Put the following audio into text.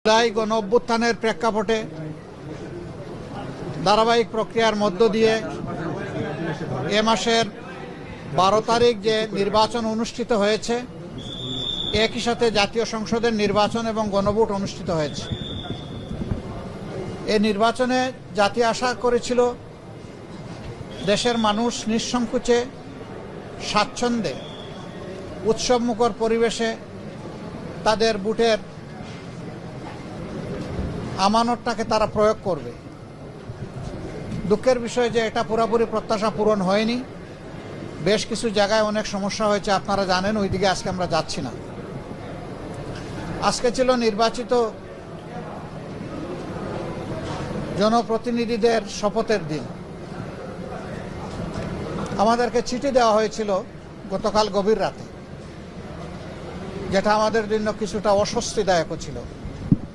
জুলাই গণ অভ্যুত্থানের প্রেক্ষাপটে ধারাবাহিক প্রক্রিয়ার মধ্য দিয়ে এ মাসের 12 তারিখ যে নির্বাচন অনুষ্ঠিত হয়েছে, একই সাথে জাতীয় সংসদের নির্বাচন এবং গণভোট অনুষ্ঠিত হয়েছে। এই নির্বাচনে জাতি আশা করেছিল দেশের মানুষ নিঃসংকোচে স্বাচ্ছন্দ্যে উৎসবমুখর পরিবেশে তাদের ভোটের আমানতটাকে তারা প্রয়োগ করবে। দুঃখের বিষয় যে এটা পুরোপুরি প্রত্যাশা পূরণ হয়নি। বেশ কিছু জায়গায় অনেক সমস্যা হয়েছে, আপনারা জানেন, ওইদিকে আজকে আমরা যাচ্ছি না। আজকে ছিল নির্বাচিত জনপ্রতিনিধিদের শপথের দিন। আমাদেরকে চিঠি দেওয়া হয়েছিল গতকাল গভীর রাতে, যেটা আমাদের জন্য কিছুটা অস্বস্তিদায়ক ছিল।